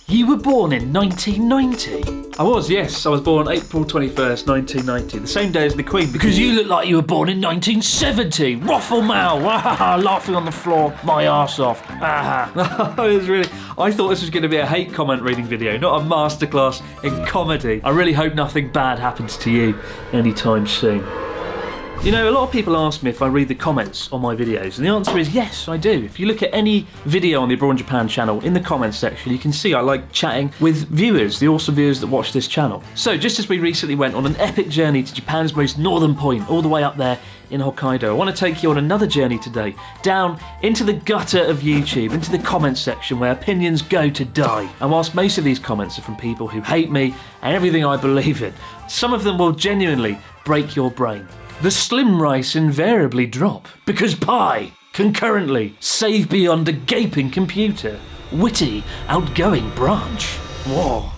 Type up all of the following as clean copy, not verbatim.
You were born in 1990? I was, yes. I was born April 21st, 1990, the same day as the Queen. Because you look like you were born in 1970. Ruffle Mal, laughing on the floor, my arse off. It was really... I thought this was going to be a hate comment reading video, not a masterclass in comedy. I really hope nothing bad happens to you anytime soon. You know, a lot of people ask me if I read the comments on my videos, and the answer is yes, I do. If you look at any video on the Abroad in Japan channel, in the comments section, you can see I like chatting with viewers, the awesome viewers that watch this channel. So, just as we recently went on an epic journey to Japan's most northern point, all the way up there in Hokkaido, I want to take you on another journey today, down into the gutter of YouTube, into the comments section where opinions go to die. And whilst most of these comments are from people who hate me and everything I believe in, some of them will genuinely break your brain. The slim rice invariably drop, because pie, concurrently, save beyond a gaping computer. Witty, outgoing branch. Whoa.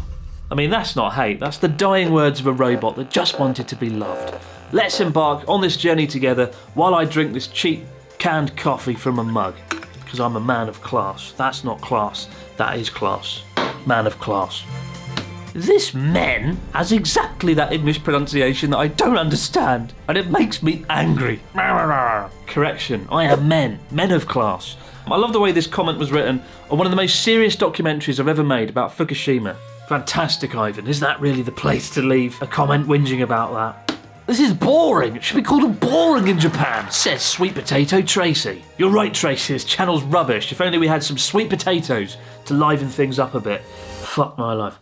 I mean, that's not hate, that's the dying words of a robot that just wanted to be loved. Let's embark on this journey together while I drink this cheap canned coffee from a mug. Because I'm a man of class. That's not class, that is class. Man of class. This men has exactly that English pronunciation that I don't understand, and it makes me angry. Correction, I am men of class. I love the way this comment was written on one of the most serious documentaries I've ever made about Fukushima. Fantastic, Ivan. Is that really the place to leave a comment whinging about that? This is boring. It should be called boring in Japan, says Sweet Potato Tracy. You're right, Tracy, this channel's rubbish. If only we had some sweet potatoes to liven things up a bit. Fuck my life.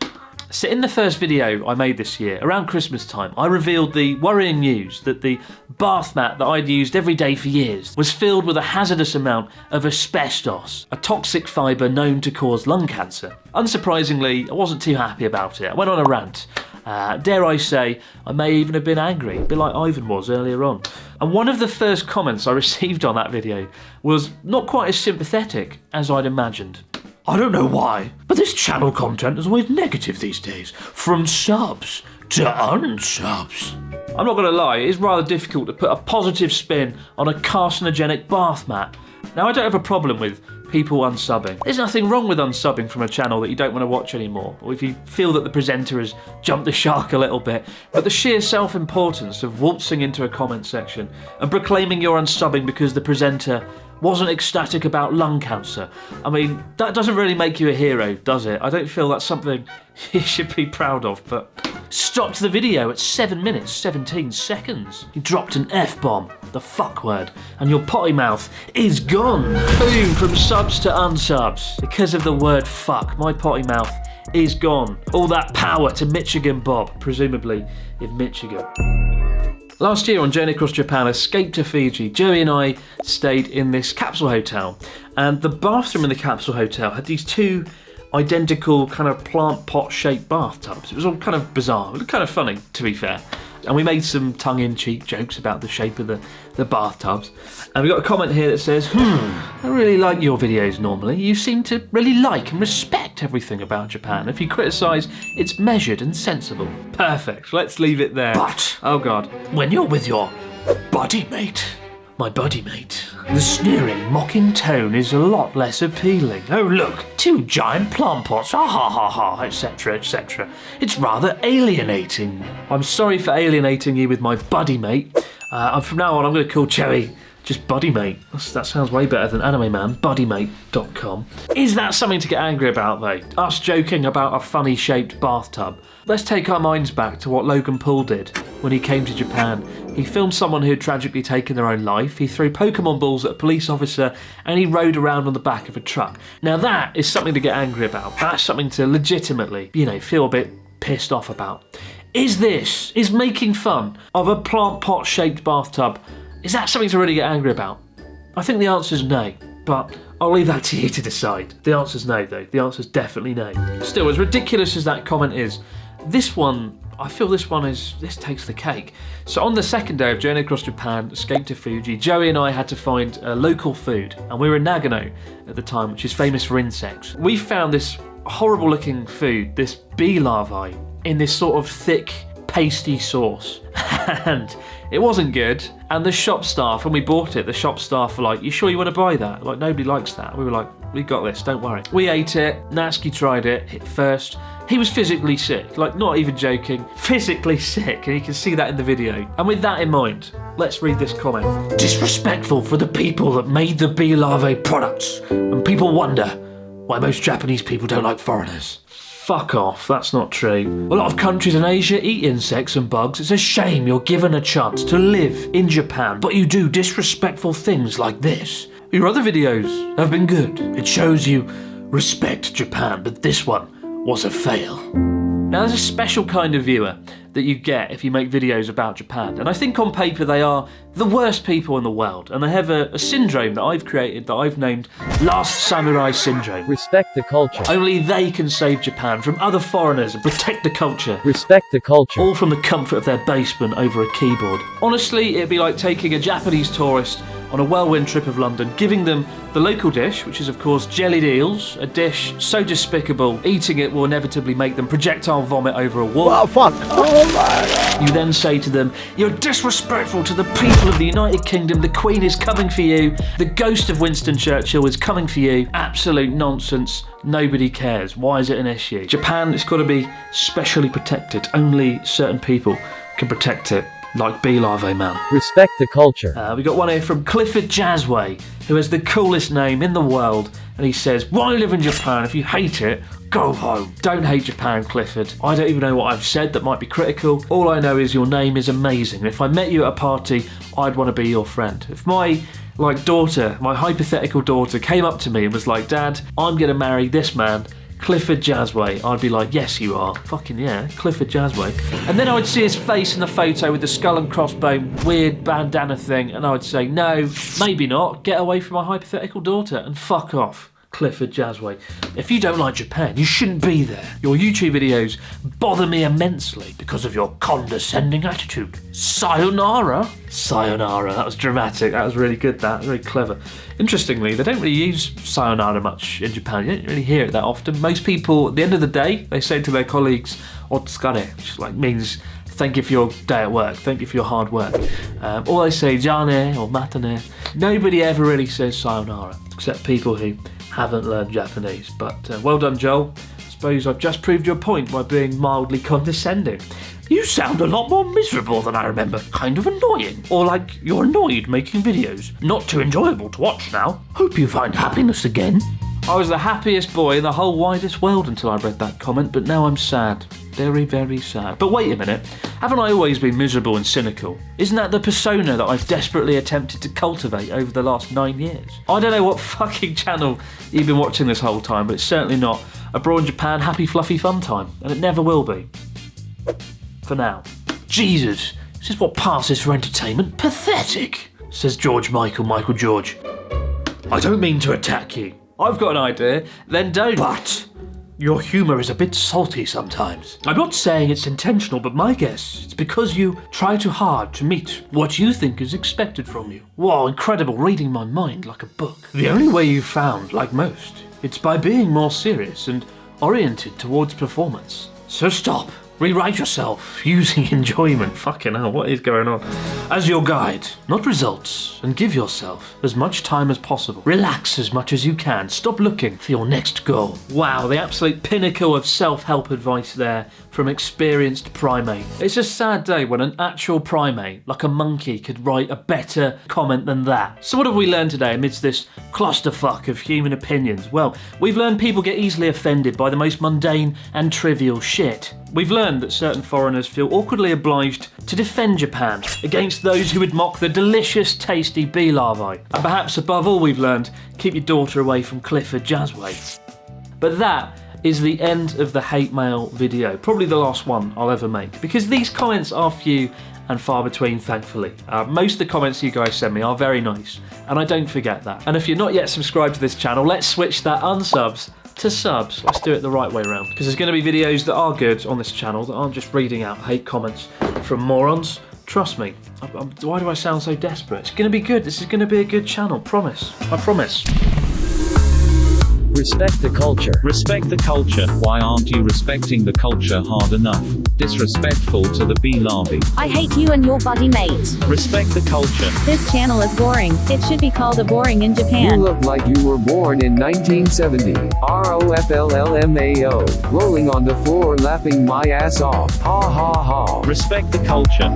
So in the first video I made this year, around Christmas time, I revealed the worrying news that the bath mat that I'd used every day for years was filled with a hazardous amount of asbestos, a toxic fibre known to cause lung cancer. Unsurprisingly, I wasn't too happy about it. I went on a rant. Dare I say, I may even have been angry, a bit like Ivan was earlier on. And one of the first comments I received on that video was not quite as sympathetic as I'd imagined. I don't know why, but this channel content is always negative these days. From subs to unsubs. I'm not going to lie, it is rather difficult to put a positive spin on a carcinogenic bath mat. Now, I don't have a problem with people unsubbing. There's nothing wrong with unsubbing from a channel that you don't want to watch anymore, or if you feel that the presenter has jumped the shark a little bit. But the sheer self-importance of waltzing into a comment section and proclaiming you're unsubbing because the presenter wasn't ecstatic about lung cancer. I mean, that doesn't really make you a hero, does it? I don't feel that's something you should be proud of, but... Stopped the video at 7 minutes, 17 seconds. You dropped an F-bomb, the fuck word, and your potty mouth is gone. Boom, from subs to unsubs. Because of the word fuck, my potty mouth is gone. All that power to Michigan Bob, presumably in Michigan. Last year on Journey Across Japan, Escape to Fiji, Joey and I stayed in this capsule hotel, and the bathroom in the capsule hotel had these two identical kind of plant pot shaped bathtubs. It was all kind of bizarre, it looked kind of funny, to be fair. And we made some tongue-in-cheek jokes about the shape of the bathtubs. And we got a comment here that says, I really like your videos normally. You seem to really like and respect everything about Japan. If you criticise, it's measured and sensible. Perfect, let's leave it there. But, oh God, when you're with your buddy mate, my buddy mate, the sneering, mocking tone is a lot less appealing. Oh look, two giant plant pots, ha ha ha ha, etc, etc. It's rather alienating. I'm sorry for alienating you with my buddy mate. From now on I'm going to call Joey just buddy mate. That sounds way better than Anime Man, buddymate.com. Is that something to get angry about though? Us joking about a funny shaped bathtub? Let's take our minds back to what Logan Paul did when he came to Japan. He filmed someone who had tragically taken their own life, he threw Pokemon balls at a police officer, and he rode around on the back of a truck. Now that is something to get angry about. That's something to legitimately, feel a bit pissed off about. Is making fun of a plant pot shaped bathtub, is that something to really get angry about? I think the answer's no, but I'll leave that to you to decide. The answer's no though, the answer's definitely no. Still, as ridiculous as that comment is, this one, I feel this takes the cake. So on the second day of Journey Across Japan, Escape to Fuji, Joey and I had to find local food, and we were in Nagano at the time, which is famous for insects. We found this horrible looking food, this bee larvae, in this sort of thick, pasty sauce. And it wasn't good. And the shop staff, when we bought it, the shop staff were like, you sure you want to buy that? Like, nobody likes that. We were like, We got this, don't worry. We ate it, Natsuki tried it, hit first. He was physically sick, like not even joking, physically sick, and you can see that in the video. And with that in mind, let's read this comment. Disrespectful for the people that made the bee larvae products, and people wonder why most Japanese people don't like foreigners. Fuck off, that's not true. A lot of countries in Asia eat insects and bugs. It's a shame you're given a chance to live in Japan, but you do disrespectful things like this. Your other videos have been good. It shows you respect Japan, but this one was a fail. Now there's a special kind of viewer that you get if you make videos about Japan, and I think on paper they are the worst people in the world, and they have a syndrome that I've created that I've named Last Samurai Syndrome. Respect the culture. Only they can save Japan from other foreigners and protect the culture. Respect the culture. All from the comfort of their basement over a keyboard. Honestly, it'd be like taking a Japanese tourist on a whirlwind trip of London, giving them the local dish, which is of course jellied eels, a dish so despicable, eating it will inevitably make them projectile vomit over a wall. Oh, fuck. Oh, my God. You then say to them, you're disrespectful to the people of the United Kingdom, the Queen is coming for you, the ghost of Winston Churchill is coming for you. Absolute nonsense, nobody cares. Why is it an issue? Japan, it's got to be specially protected, only certain people can protect it. Like bee larvae man. Respect the culture. We got one here from Clifford Jasway, who has the coolest name in the world, and he says, why live in Japan? If you hate it, go home. Don't hate Japan, Clifford. I don't even know what I've said that might be critical. All I know is your name is amazing, and if I met you at a party, I'd want to be your friend. If my daughter, my hypothetical daughter, came up to me and was like, Dad, I'm gonna marry this man, Clifford Jasway, I'd be like, yes you are. Fucking yeah, Clifford Jasway. And then I would see his face in the photo with the skull and crossbone weird bandana thing, and I would say, no, maybe not, get away from my hypothetical daughter and fuck off, Clifford Jasway. If you don't like Japan, you shouldn't be there. Your YouTube videos bother me immensely because of your condescending attitude. Sayonara? Sayonara, that was dramatic, that was really good, that, very clever. Interestingly, they don't really use sayonara much in Japan. You don't really hear it that often. Most people, at the end of the day, they say to their colleagues, otsukare, which means thank you for your day at work, thank you for your hard work. Or they say jane or matane. Nobody ever really says sayonara, except people who haven't learned Japanese. But well done, Joel. I suppose I've just proved your point by being mildly condescending. You sound a lot more miserable than I remember. Kind of annoying. Or like you're annoyed making videos. Not too enjoyable to watch now. Hope you find happiness again. I was the happiest boy in the whole widest world until I read that comment, but now I'm sad. Very, very sad. But wait a minute. Haven't I always been miserable and cynical? Isn't that the persona that I've desperately attempted to cultivate over the last 9 years? I don't know what fucking channel you've been watching this whole time, but it's certainly not Abroad Japan Happy Fluffy Fun Time. And it never will be. For now. Jesus, this is what passes for entertainment? Pathetic, says George Michael George. I don't mean to attack you. I've got an idea, then don't. But your humour is a bit salty sometimes. I'm not saying it's intentional, but my guess, it's because you try too hard to meet what you think is expected from you. Wow, incredible, reading my mind like a book. The only way you've found, like most, it's by being more serious and oriented towards performance. So stop. Rewrite yourself using enjoyment. Fucking hell, what is going on? As your guide, not results, and give yourself as much time as possible. Relax as much as you can. Stop looking for your next goal. Wow, the absolute pinnacle of self-help advice there from experienced primate. It's a sad day when an actual primate, like a monkey, could write a better comment than that. So what have we learned today amidst this clusterfuck of human opinions? Well, we've learned people get easily offended by the most mundane and trivial shit. We've learned that certain foreigners feel awkwardly obliged to defend Japan against those who would mock the delicious, tasty bee larvae. And perhaps above all we've learned, keep your daughter away from Clifford Jasway. But that is the end of the hate mail video. Probably the last one I'll ever make, because these comments are few and far between, thankfully. Most of the comments you guys send me are very nice, and I don't forget that. And if you're not yet subscribed to this channel, let's switch that unsubs to subs. Let's do it the right way around, because there's going to be videos that are good on this channel that aren't just reading out hate comments from morons. Trust me. Why do I sound so desperate? It's going to be good. This is going to be a good channel. Promise. I promise. Respect the culture. Respect the culture. Why aren't you respecting the culture hard enough? Disrespectful to the bee larvae. I hate you and your buddy mate. Respect the culture. This channel is boring. It should be called a boring in You Japan. look like you were born in 1970. ROFLLMAO. Rolling on the floor laughing my ass off. Ha ha ha. Respect the culture.